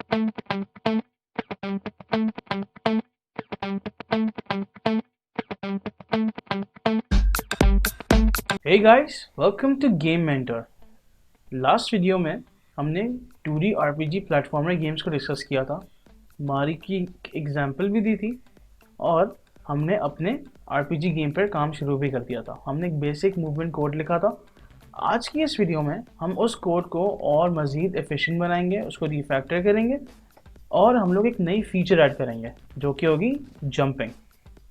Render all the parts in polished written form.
Hey guys, welcome to Game Mentor. Last video में हमने 2D RPG platformer games को discuss किया था, मारी की एग्जाम्पल भी दी थी और हमने अपने RPG गेम पर काम शुरू भी कर दिया था। हमने एक बेसिक मूवमेंट कोड लिखा था। आज की इस वीडियो में हम उस कोड को और मज़ीद एफिशिएंट बनाएंगे, उसको रिफैक्टर करेंगे और हम लोग एक नई फीचर ऐड करेंगे जो कि होगी जंपिंग।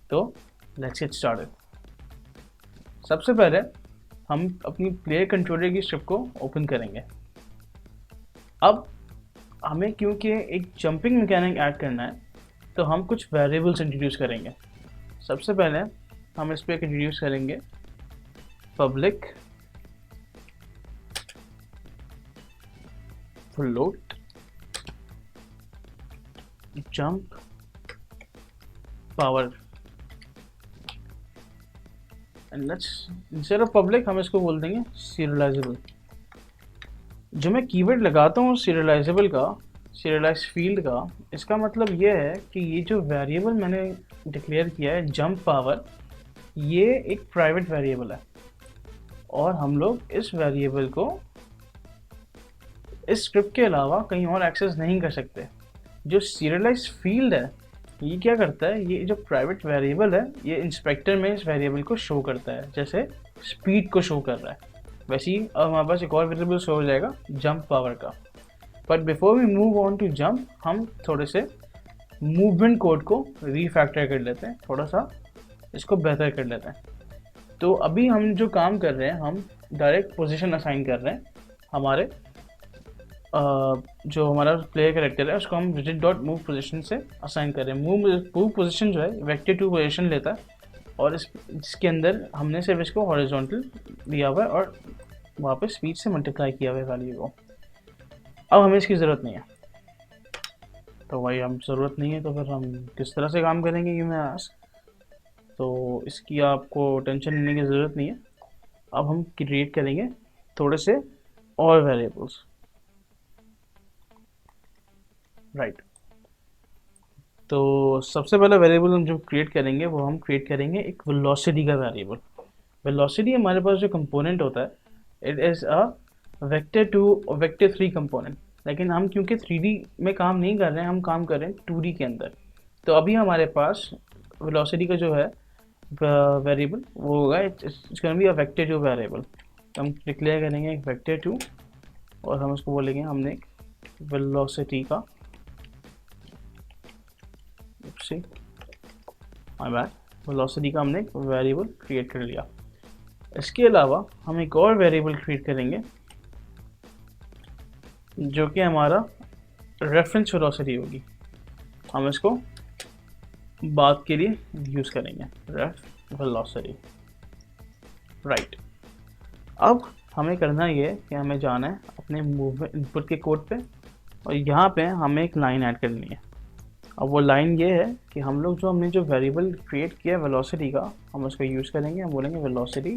तो लेट्स गेट स्टार्टेड। सबसे पहले हम अपनी प्लेयर कंट्रोलर की स्ट्रिप को ओपन करेंगे। अब हमें क्योंकि एक जंपिंग मैकेनिक ऐड करना है तो हम कुछ वेरिएबल्स इंट्रोड्यूस करेंगे। सबसे पहले हम इस पर इंट्रोड्यूस करेंगे public float jump power and let's instead of public हम इसको बोल देंगे सीरियलाइजेबल। जो मैं कीवर्ड लगाता हूँ सीरियलाइजेबल का, सीरियलाइज फील्ड का, इसका मतलब ये है कि ये जो वेरिएबल मैंने डिक्लेयर किया है जंप पावर, ये एक प्राइवेट वेरिएबल है और हम लोग इस वेरिएबल को इस स्क्रिप्ट के अलावा कहीं और एक्सेस नहीं कर सकते। जो सीरियलाइज फील्ड है ये क्या करता है, ये जो प्राइवेट वेरिएबल है ये इंस्पेक्टर में इस वेरिएबल को शो करता है, जैसे स्पीड को शो कर रहा है वैसे ही अब हमारे पास एक और वेरिएबल शो हो जाएगा जंप पावर का। But before we move on to jump हम थोड़े से मूवमेंट कोड को रीफैक्टर कर लेते हैं, थोड़ा सा इसको बेहतर कर लेते हैं। तो अभी हम जो काम कर रहे हैं हम डायरेक्ट पोजीशन असाइन कर रहे हैं। हमारे जो हमारा प्लेयर कैरेक्टर है उसको हम विजिट डॉट मूव पोजिशन से असाइन कर रहे हैं। मूव पोजिशन जो है वेक्टर 2 पोजिशन लेता है और इसके अंदर हमने सिर्फ इसको हॉरिजॉन्टल दिया हुआ है और वहाँ पे स्पीड से मल्टीप्लाई किया हुआ है वैल्यू को। अब हमें इसकी ज़रूरत नहीं है, तो भाई हम ज़रूरत नहीं है तो फिर हम किस तरह से काम करेंगे ये मैं आज, तो इसकी आपको टेंशन लेने की ज़रूरत नहीं है। अब हम क्रिएट करेंगे थोड़े से और वेरिएबल्स, राइट। तो सबसे पहला वेरिएबल हम जो क्रिएट करेंगे वो हम क्रिएट करेंगे एक वेलोसिटी का वेरिएबल। वेलोसिटी हमारे पास जो कंपोनेंट होता है इट इज़ अ वेक्टर 2 और वेक्टर 3 कंपोनेंट, लेकिन हम क्योंकि 3D में काम नहीं कर रहे हैं, हम काम कर रहे हैं 2D के अंदर। तो अभी हमारे पास वेलोसिटी का जो है वेरिएबल वो होगा it's gonna be a vector 2 variable. हम डिक्लेयर करेंगे एक वेक्टर 2 और हम उसको बोलेंगे हमने एक वेलोसिटी का वेलोसिटी का हमने एक वेरिएबल क्रिएट कर लिया। इसके अलावा हम एक और वेरिएबल क्रिएट करेंगे जो कि हमारा रेफरेंस वेलोसिटी होगी। हम इसको बात के लिए यूज़ करेंगे रेफ वेलोसिटी, राइट। अब हमें करना ये है कि हमें जाना है अपने मूवमेंट इनपुट के कोड पे और यहाँ पे हमें एक लाइन ऐड करनी है। अब वो लाइन ये है कि हम लोग जो हमने जो वेरिएबल क्रिएट किया वेलोसिटी का, हम उसको यूज़ करेंगे। हम बोलेंगे velocity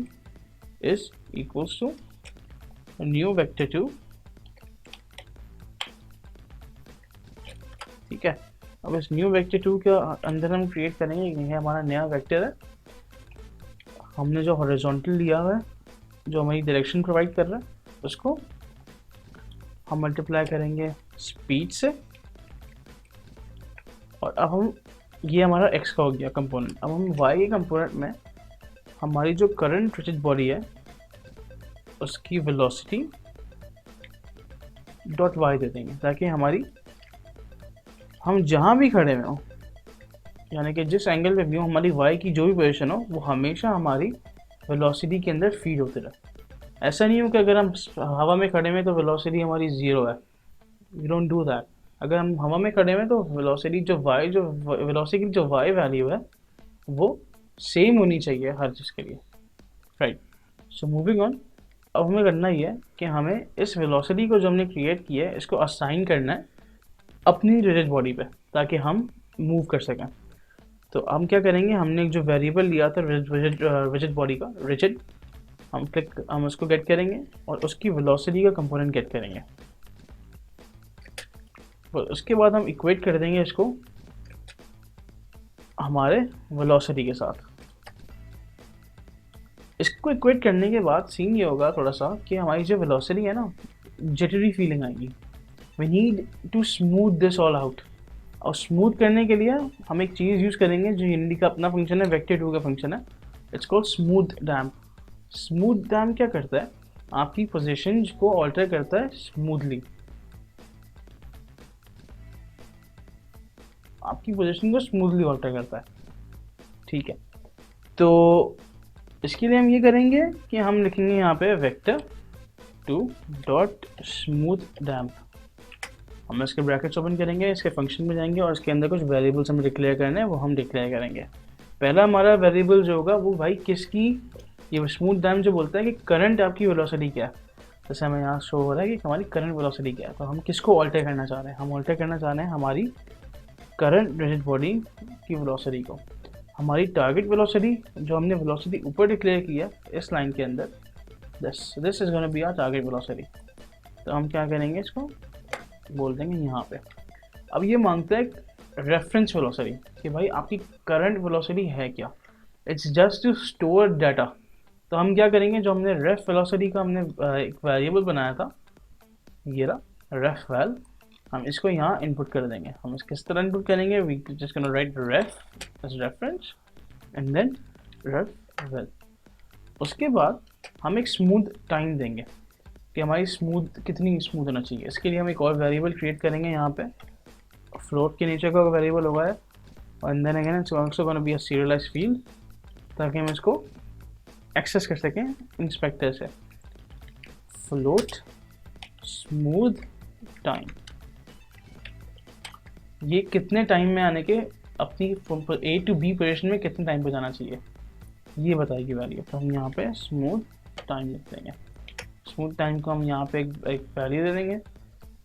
is equals to new vector 2, ठीक है। अब इस न्यू वेक्टर 2 के अंदर हम क्रिएट करेंगे, ये हमारा नया वेक्टर है। हमने जो हॉरिजॉन्टल लिया हुआ है जो हमारी डायरेक्शन प्रोवाइड कर रहा है उसको हम मल्टीप्लाई करेंगे स्पीड से और अब हम ये हमारा x का हो गया कंपोनेंट। अब हम y के कंपोनेंट में हमारी जो करंट रिजिड बॉडी है उसकी वेलोसिटी डॉट y दे देंगे ताकि हमारी हम जहाँ भी खड़े हुए हों, यानी कि जिस एंगल पे भी हो, हमारी y की जो भी पोजीशन हो वो हमेशा हमारी वेलोसिटी के अंदर फीड होते रहे। ऐसा नहीं हो कि अगर हम हवा में खड़े हुए तो वेलोसिटी हमारी ज़ीरो है, वी डोंट डू दैट। अगर हम हवा में खड़े हुए तो वेलोसिटी जो y वैल्यू है वो सेम होनी चाहिए हर चीज़ के लिए, राइट। सो मूविंग ऑन, अब हमें करना ही है कि हमें इस वेलोसिटी को जो हमने क्रिएट किया है इसको असाइन करना है अपनी रिजिड बॉडी पे ताकि हम मूव कर सकें। तो हम क्या करेंगे, हमने जो वेरिएबल लिया था रिजिड बॉडी का, रिजिड, हम उसको गेट करेंगे और उसकी वेलोसिटी का कंपोनेंट गेट करेंगे। पर उसके बाद हम इक्वेट कर देंगे इसको हमारे वेलोसिटी के साथ। इसको इक्वेट करने के बाद सीन ये होगा थोड़ा सा कि हमारी जो वेलोसिटी है ना, जिटरी फीलिंग आएगी। We need to smooth this all out. और स्मूथ करने के लिए हम एक चीज़ यूज़ करेंगे जो यूनिटी का अपना फंक्शन है, वेक्टर 2 का फंक्शन है। It's called smooth damp. Smooth damp क्या करता है, आपकी पोजीशन को ऑल्टर करता है स्मूथली, आपकी पोजीशन को स्मूथली ऑल्टर करता है। ठीक है, तो इसके लिए हम ये करेंगे कि हम लिखेंगे यहाँ पे वेक्टर 2 डॉट स्मूथ डैम्प। हम इसके ब्रैकेट्स ओपन करेंगे, इसके फंक्शन में जाएंगे और इसके अंदर कुछ वेरिएबल्स हमें डिक्लेयर करने हैं, वो हम डिक्लेयर करेंगे। पहला हमारा वेरिएबल जो होगा वो भाई किसकी, ये स्मूथ डैम्प जो बोलता है कि करंट आपकी वेलोसिटी क्या है। जैसे हमें यहाँ शो हो रहा है कि हमारी करंट वेलोसिटी क्या है, तो हम किसको ऑल्टर करना चाह रहे हैं, हम ऑल्टर करना चाह रहे हैं हमारी करंट रिजिड बॉडी की वेलोसिटी को। हमारी टारगेट वेलोसिटी जो हमने वेलोसिटी ऊपर डिक्लेयर किया इस लाइन के अंदर, this is gonna be our target velocity. तो हम क्या करेंगे, इसको बोल देंगे यहाँ पे। अब ये मांगता है रेफरेंस वेलोसिटी कि भाई आपकी करंट वेलोसिटी है क्या, it's just to store data. तो हम क्या करेंगे, जो हमने रेफ वेलोसिटी का हमने एक वेरिएबल बनाया था, ये रहा रेफ वैल, हम इसको यहाँ इनपुट कर देंगे। हम इसको किस तरह इनपुट करेंगे, we just gonna write ref as reference and then ref val. उसके बाद हम एक स्मूथ टाइम देंगे कि हमारी स्मूथ कितनी स्मूथ होना चाहिए। इसके लिए हम एक और वेरिएबल क्रिएट करेंगे यहाँ पे, फ्लोट के नीचे का वेरिएबल होगा है, और then again it's also gonna be a serialized field, ताकि हम इसको एक्सेस कर सकें इंस्पेक्टर से। फ्लोट स्मूथ टाइम, ये कितने टाइम में आने के, अपनी ए टू बी पोजीशन में कितने टाइम पे जाना चाहिए, ये बताएगी वैल्यू। तो हम यहाँ पे स्मूथ टाइम लिख देंगे। स्मूथ टाइम को हम यहाँ पे एक वैल्यू दे देंगे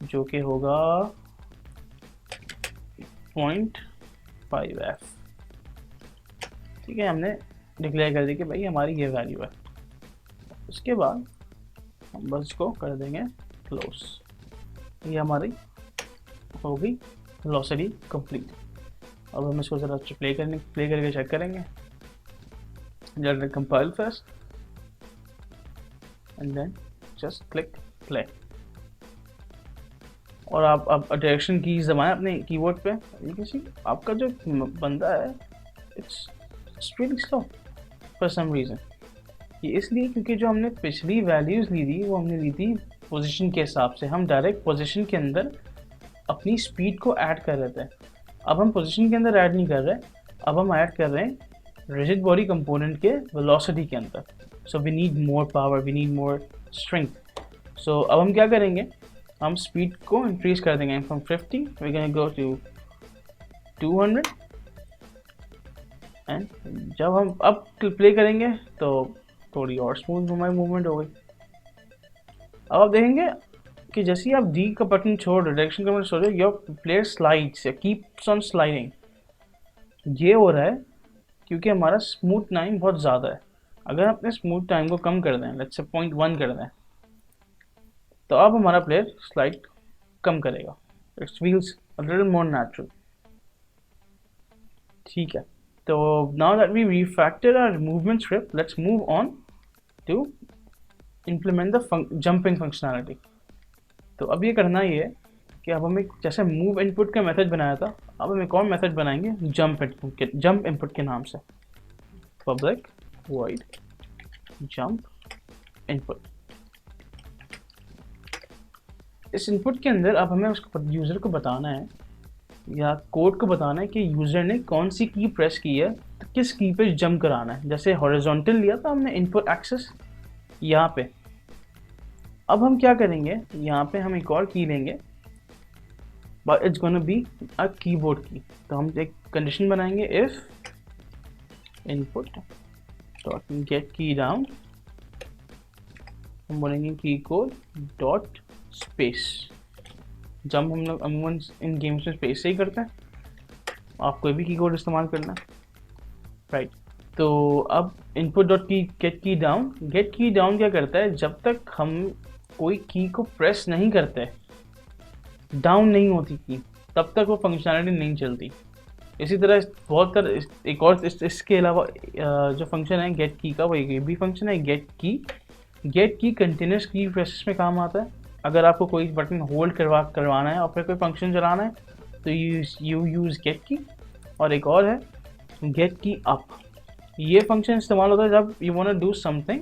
जो कि होगा 0.5f। ठीक है, हमने डिक्लेयर कर दी कि भाई हमारी ये वैल्यू है। उसके बाद हम बस इसको कर देंगे क्लोज। ये हमारी हो गई वेलोसिटी कंप्लीट। अब हम इसको ज़रा प्ले करके चेक करेंगे। Just compile first and then just click play. और आप डायरेक्शन कीज दबाएं अपने कीबोर्ड पे। ये किसी आपका जो बंदा है it's really slow for some reason. ये इसलिए क्योंकि जो हमने पिछली वैल्यूज़ ली थी वो हमने ली थी पोजीशन के हिसाब से। हम डायरेक्ट पोजीशन के अंदर अपनी स्पीड को ऐड कर रहे थे। अब हम पोजीशन के अंदर ऐड नहीं कर रहे, अब हम ऐड कर रहे हैं रिजिड बॉडी कंपोनेंट के वेलोसिटी के अंदर। So we need more power, we need more strength. So अब हम क्या करेंगे, हम स्पीड को इंक्रीज कर देंगे from 50 we can go to 200 and जब हम अब प्ले करेंगे तो थोड़ी और स्मूथ हमारी मूवमेंट हो गई। अब आप देखेंगे कि जैसे ही आप डी का बटन छोड़ रहे, डायरेक्शन का बटन छोड़ रहे, योर प्लेयर स्लाइड्स या कीप्स ऑन स्लाइडिंग। ये हो रहा है क्योंकि हमारा स्मूथ टाइम बहुत ज़्यादा है। अगर अपने स्मूथ टाइम को कम कर दें, लेट्स से 0.1 कर दें, तो अब हमारा प्लेयर स्लाइड कम करेगा। It feels a little more natural. ठीक है, तो now that we refactored our movement script, let's move on to implement the jumping functionality। तो अब ये करना ही है कि अब हम एक जैसे मूव इनपुट का मेथड बनाया था, अब हम एक और मेथड बनाएंगे जंप इनपुट के नाम से। Public void jump input. इस इनपुट के अंदर अब हमें उसको यूज़र को बताना है या कोड को बताना है कि यूज़र ने कौन सी की प्रेस की है, तो किस की पे जंप कराना है। जैसे हॉरिजॉन्टल लिया था हमने इनपुट एक्सेस यहाँ पे। अब हम क्या करेंगे, यहाँ पे हम एक और की लेंगे, but it's gonna be a keyboard की। तो हम एक कंडीशन बनाएंगे, इफ इनपुट डॉट गेट की डाउन, हम बोलेंगे की कोड डॉट स्पेस। जंप हम लोग अमूमन इन गेम्स में स्पेस से ही करते हैं, आप कोई भी की कोड इस्तेमाल करना, राइट। तो अब इनपुट डॉट की गेट की डाउन क्या करता है, जब तक हम कोई की को प्रेस नहीं करते डाउन नहीं होती की तब तक वो फंक्शनैलिटी नहीं चलती। इसी तरह बहुत तरह एक और इसके अलावा जो फंक्शन है गेट की का, वो एक भी फंक्शन है गेट की। गेट की कंटिन्यूस की प्रोसेस में काम आता है। अगर आपको कोई बटन होल्ड करवाना है और फिर कोई फंक्शन चलाना है तो यू यूज़ गेट की। और एक और है गेट की अप। ये फंक्शन इस्तेमाल होता है जब you want to do something,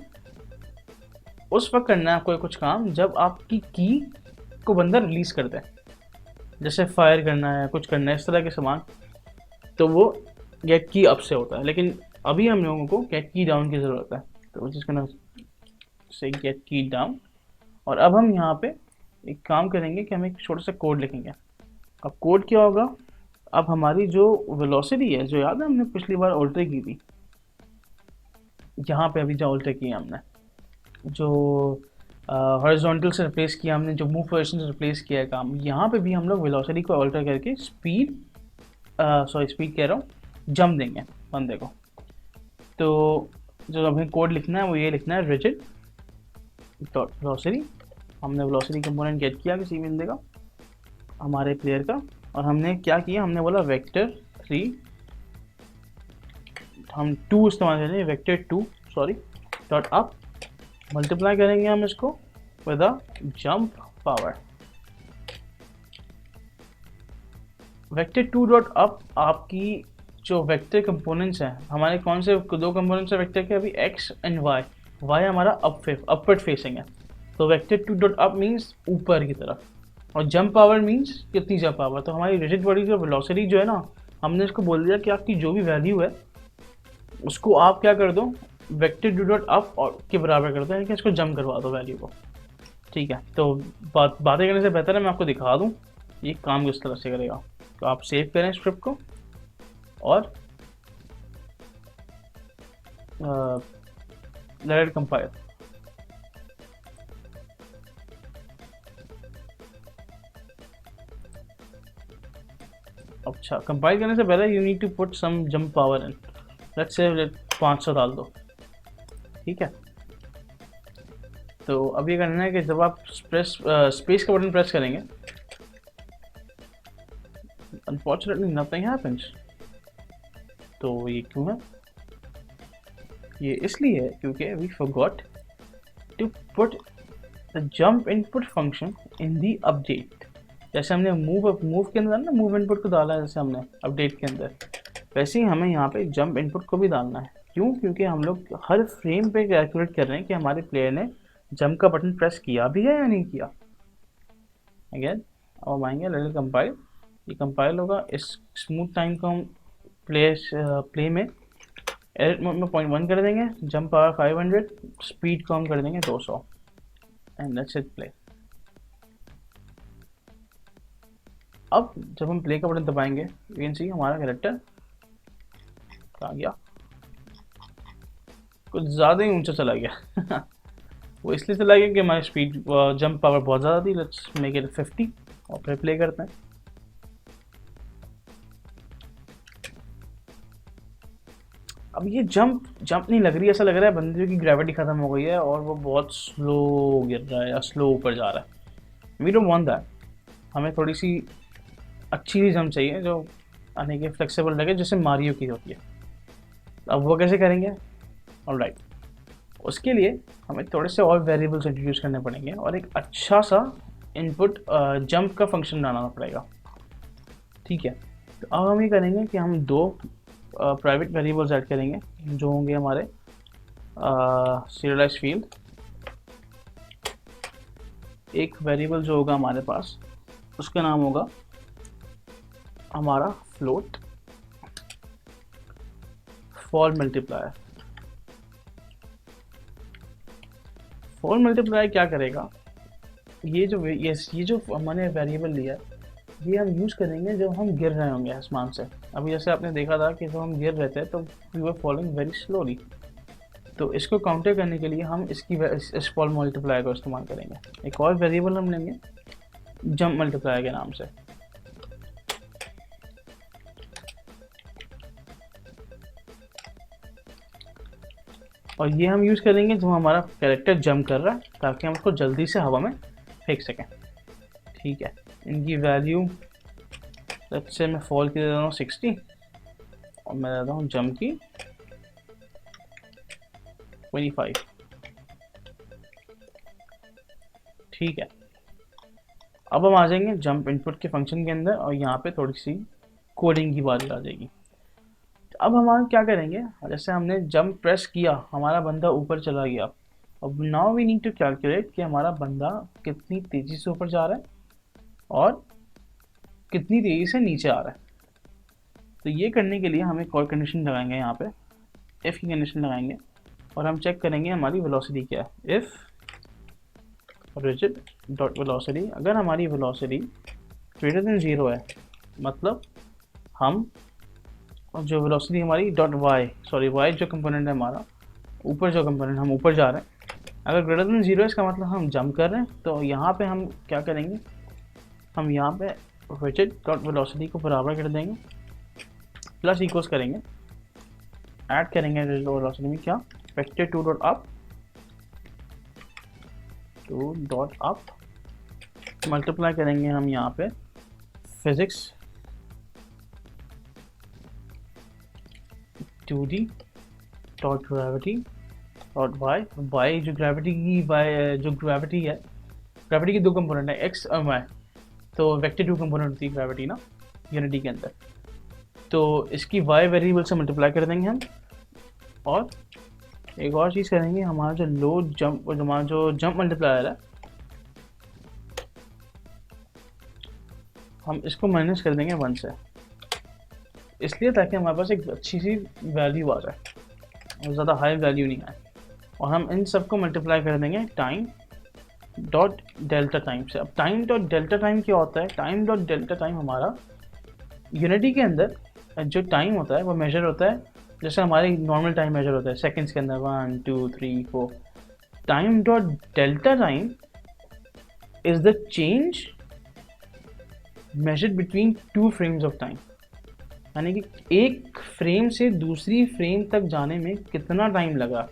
उस वक्त करना है आपको कुछ काम जब आपकी की को बंदा रिलीज करता है, जैसे फायर करना है, कुछ करना है, इस तरह के सामान, तो वो गेट की अप से होता है। लेकिन अभी हम लोगों को गेट की डाउन की ज़रूरत है, तो जिसका से गेट की डाउन। और अब हम यहाँ पे एक काम करेंगे कि हम एक छोटा सा कोड लिखेंगे। अब कोड क्या होगा, अब हमारी जो वेलोसिटी है, जो याद है हमने पिछली बार ऑल्टर की थी, यहाँ पे अभी जो ऑल्टर किया हमने, जो हॉरिजॉन्टल से रिप्लेस किया हमने, जो मूव पोजीशन से रिप्लेस किया है काम, यहाँ पे भी हम लोग वेलोसिटी को ऑल्टर करके स्पीड स्पीड कह रहा हूँ, जंप देंगे बंदे को। तो जो हमें कोड लिखना है वो ये लिखना है रिजिड डॉट वेलोसिटी। हमने वेलोसिटी कंपोनेंट गेट किया किसी बंदे का, हमारे प्लेयर का, और हमने क्या किया, हमने बोला वेक्टर 3, हम 2 इस्तेमाल करेंगे, vector 2 sorry dot up, multiply करेंगे हम इसको with a jump power. Vector 2 dot up आपकी जो वेक्टर कंपोनेंट्स हैं हमारे, कौन से 2 कंपोनेंट्स हैं वेक्टर के अभी, एक्स एंड वाई। वाई हमारा अपवर्ड फेसिंग है, तो वेक्टर 2 डॉट अप मीन्स ऊपर की तरफ, और जंप पावर मीन्स कितनी जंप पावर। तो हमारी रिजिड बॉडी जो वेलोसिटी जो है ना, हमने इसको बोल दिया कि आपकी जो भी वैल्यू है उसको आप क्या कर दो, वेक्टर 2 डॉट अप और के बराबर कर दो, कि इसको जंप करवा दो वैल्यू को। ठीक है, तो बातें करने से बेहतर है मैं आपको दिखा दूँ ये काम किस तरह से करेगा। तो आप सेव करें स्क्रिप्ट को और लेट इट कंपाइल। अच्छा, कंपाइल करने से पहले you need to put some jump power in, let's say 500 डाल दो। ठीक है, तो अब ये करना है कि जब आप स्पेस का बटन प्रेस करेंगे, अनफॉर्चुनेटली नथिंग हैपेंस। तो ये क्यों है, ये इसलिए है क्योंकि we forgot to put the jump input function in the update. जैसे हमने मूव के अंदर ना मूव इनपुट को डाला है, जैसे हमने अपडेट के अंदर, वैसे ही हमें यहाँ पे जंप इनपुट को भी डालना है। क्यों, क्योंकि हम लोग हर फ्रेम पे कैलकुलेट कर रहे हैं कि हमारे प्लेयर ने जंप का बटन प्रेस किया भी है या नहीं किया। अगेन अब आएंगे लिटिल कंपाइल, ये कंपाइल होगा। इस स्मूथ टाइम को हम प्ले में एडिट मोड में 0.1 कर देंगे, जंप पावर 500, स्पीड को हम कर देंगे 200 एंड लेट्स हिट प्ले। अब जब हम प्ले का बटन दबाएंगे यू कैन सी हमारा कैरेक्टर आ गया, कुछ ज़्यादा ही ऊंचा चला गया वो इसलिए चला गया कि हमारी स्पीड जंप पावर बहुत ज़्यादा थी। लेट्स मेक इट 50 और फिर प्ले करते हैं। अब ये जंप नहीं लग रही, ऐसा लग रहा है बंदे की ग्रेविटी खत्म हो गई है और वो बहुत स्लो गिर रहा है या स्लो ऊपर जा रहा है। वी डोंट वांट दैट, हमें थोड़ी सी अच्छी सी जंप चाहिए जो आने के फ्लेक्सिबल लगे, जैसे मारियो की होती है। अब वो कैसे करेंगे, ऑलराइट, उसके लिए हमें थोड़े से और वेरिएबल्स इंट्रोड्यूस करने पड़ेंगे और एक अच्छा सा इनपुट जंप का फंक्शन बनाना पड़ेगा। ठीक है, तो अब हम ये करेंगे कि हम 2 प्राइवेट वेरिएबल्स ऐड करेंगे जो होंगे हमारे सीरियलाइज फील्ड। एक वेरिएबल जो होगा हमारे पास उसका नाम होगा हमारा float for multiplier. For multiplier क्या करेगा, ये जो हमने वेरिएबल लिया ये हम यूज़ करेंगे जब हम गिर रहे होंगे आसमान से। अभी जैसे आपने देखा था कि जब हम गिर रहे थे तो we were following very slowly, तो इसको काउंटर करने के लिए हम इस फॉर मल्टीप्लायर को इस्तेमाल करेंगे। एक और वेरिएबल हम लेंगे जंप मल्टीप्लायर के नाम से। और ये हम यूज़ करेंगे जब हमारा कैरेक्टर जंप कर रहा है ताकि हम उसको जल्दी से हवा में फेंक सकें। ठीक है, इनकी वैल्यू लेट्स से मैं फॉल की दे रहा हूँ 60 और मैं देता हूँ जंप की 25। ठीक है, अब हम आ जाएंगे जंप इनपुट के फंक्शन के अंदर और यहाँ पे थोड़ी सी कोडिंग की बारी आ जाएगी। अब हम क्या करेंगे, जैसे हमने जंप प्रेस किया, हमारा बंदा ऊपर चला गया। अब now we need to calculate कि हमारा बंदा कितनी तेज़ी से ऊपर जा रहा है और कितनी तेज़ी से नीचे आ रहा है। तो ये करने के लिए हम एक और कंडीशन लगाएंगे, यहाँ पे इफ़ की कंडीशन लगाएंगे और हम चेक करेंगे हमारी वेलोसिटी क्या है। इफ़ रिजिड डॉट वेलोसिटी, अगर हमारी वेलोसिटी ग्रेटर देन 0 है, मतलब हम जो वेलोसिटी हमारी डॉट वाई, सॉरी वाई जो कंपोनेंट है हमारा, ऊपर जो कंपोनेंट हम ऊपर जा रहे हैं, अगर ग्रेटर देन 0 है इसका मतलब हम जंप कर रहे हैं। तो यहाँ पे हम क्या करेंगे, हम यहाँ पे रिजिड डॉट वेलोसिटी को बराबर कर देंगे, प्लस इक्वल्स करेंगे, ऐड करेंगे रिजिड वेलोसिटी में क्या, वेक्टर 2 डॉट अप मल्टीप्लाई करेंगे हम यहाँ पे physics 2D dot gravity dot Y जो ग्रेविटी की जो ग्रेविटी है, ग्रेविटी की दो कंपोनेंट है एक्स और वाई, तो वेक्टर 2 कंपोनेंट होती है ग्रेविटी ना यूनिटी के अंदर। तो इसकी वाई वेरिएबल से मल्टीप्लाई कर देंगे हम, और एक और चीज़ करेंगे, हमारा जो लोड जंप, हमारा जो जंप मल्टीप्लायर है, हम इसको माइनस कर देंगे 1 से, इसलिए ताकि हमारे पास एक अच्छी सी वैल्यू आ जाए और ज़्यादा हाई वैल्यू नहीं आए। और हम इन सबको मल्टीप्लाई कर देंगे टाइम डॉट डेल्टा टाइम से। अब टाइम डॉट डेल्टा टाइम क्या होता है, टाइम डॉट डेल्टा टाइम हमारा यूनिटी के अंदर जो टाइम होता है वो मेजर होता है, जैसे हमारी नॉर्मल टाइम मेजर होता है सेकेंड्स के अंदर 1 2 3 4। Time dot delta time is the change measured between 2 frames of time, यानी कि एक फ्रेम से दूसरी फ्रेम तक जाने में कितना टाइम लगा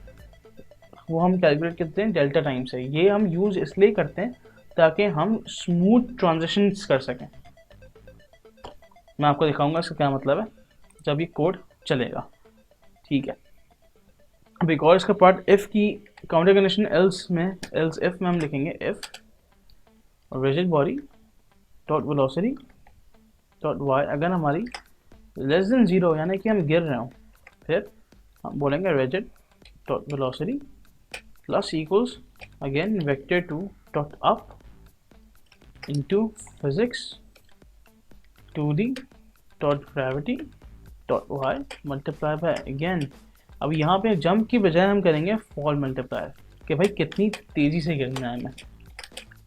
वो हम कैलकुलेट करते हैं डेल्टा टाइम से। ये हम यूज़ इसलिए करते हैं ताकि हम स्मूथ ट्रांजिशंस कर सकें। मैं आपको दिखाऊंगा इसका क्या मतलब है जब ये कोड चलेगा। ठीक है, अब एक और इसका पार्ट, इफ़ की काउंटर कंडीशन एल्स इफ में हम लिखेंगे if rigid body dot velocity dot Y, अगर हमारी लेस देन 0 यानी कि हम गिर रहे हो, फिर हम बोलेंगे rigid dot velocity plus equals again vector 2 dot up into physics 2D dot gravity dot Y multiply by again, अब यहाँ पे जंप की बजाय हम करेंगे फॉल मल्टीप्लायर कि भाई कितनी तेज़ी से गिरना है हमें,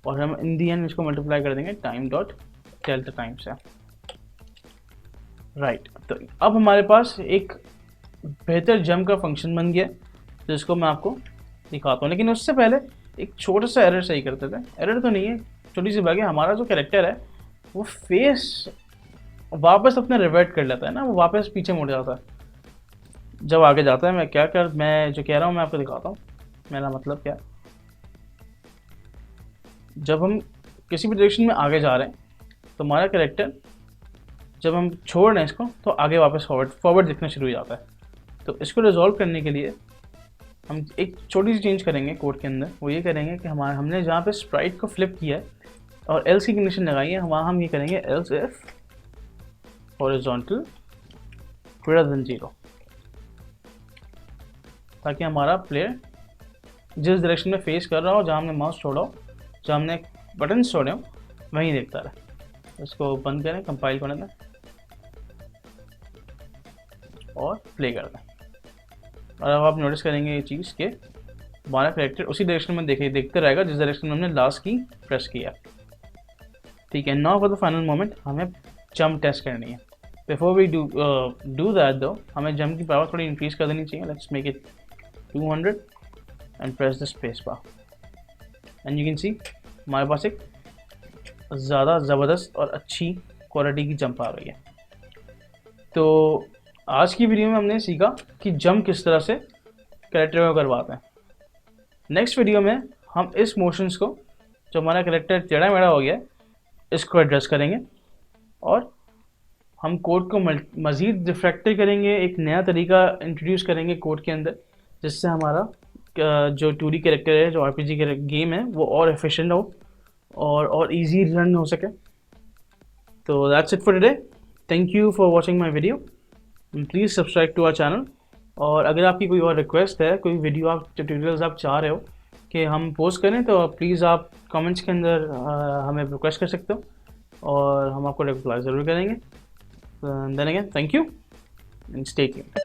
और हम इन दी एंड इसको मल्टीप्लाई कर देंगे टाइम डॉट डेल्टा टाइम से। राइट, तो अब हमारे पास एक बेहतर जंप का फंक्शन बन गया जिसको मैं आपको दिखाता हूँ, लेकिन उससे पहले एक छोटा सा एरर सही करते थे। एरर तो नहीं है, छोटी सी बात है, हमारा जो कैरेक्टर है वो फेस वापस अपने रिवर्ट कर लेता है ना, वो वापस पीछे मुड़ जाता है जब आगे जाता है। मैं जो कह रहा हूँ मैं आपको दिखाता हूँ मेरा मतलब क्या है। जब हम किसी भी डायरेक्शन में आगे जा रहे हैं तो हमारा कैरेक्टर जब हम छोड़ रहे हैं इसको तो आगे वापस फॉरवर्ड दिखना शुरू हो जाता है। तो इसको रिजॉल्व करने के लिए हम एक छोटी सी चेंज करेंगे कोड के अंदर, वो ये करेंगे कि हमने जहाँ पे स्प्राइट को फ्लिप किया है और एल्स की कंडीशन लगाई है, वहाँ हम ये करेंगे else if horizontal greater than 0, ताकि हमारा प्लेयर जिस डायरेक्शन में फेस कर रहा हो, जहाँ हमने माउस छोड़ा हो, जहाँ हमने बटन छोड़े हो, वहीं देखता रहे। इसको बंद करें, कंपाइल करने दें और प्ले कर दें। और अब आप नोटिस करेंगे ये चीज़ कि हमारा कैरेक्टर उसी डायरेक्शन में देखते रहेगा जिस डायरेक्शन में हमने लास्ट की प्रेस किया। ठीक है, now for the final moment हमें जंप टेस्ट करनी है। बिफोर वी डू दैट दो, हमें जंप की पावर थोड़ी इंक्रीज कर देनी चाहिए। Let's make it 200 and press the space bar and you can see हमारे पास एक ज़्यादा ज़बरदस्त और अच्छी क्वालिटी की जंप आ गई है। तो आज की वीडियो में हमने सीखा कि जंप किस तरह से कैरेक्टर को करवाते हैं। नेक्स्ट वीडियो में हम इस मोशंस को, जो हमारा कैरेक्टर टेढ़ा मेढ़ा हो गया, इसको एड्रेस करेंगे और हम कोड को मज़ीद रिफ्रैक्टर करेंगे, एक नया तरीका इंट्रोड्यूस करेंगे कोड के अंदर, जिससे हमारा जो 2D कैरेक्टर है, जो RPG गेम है, वो और एफिशिएंट हो और इजी रन हो सके। तो that's it for today. Thank you for watching my video. Please subscribe to our channel. और अगर आपकी कोई और रिक्वेस्ट है, कोई वीडियो आप ट्यूटोरियल्स आप चाह रहे हो कि हम पोस्ट करें, तो प्लीज़ आप कमेंट्स के अंदर हमें रिक्वेस्ट कर सकते हो और हम आपको रिप्लाई ज़रूर करेंगे। Then again thank you and stay tuned.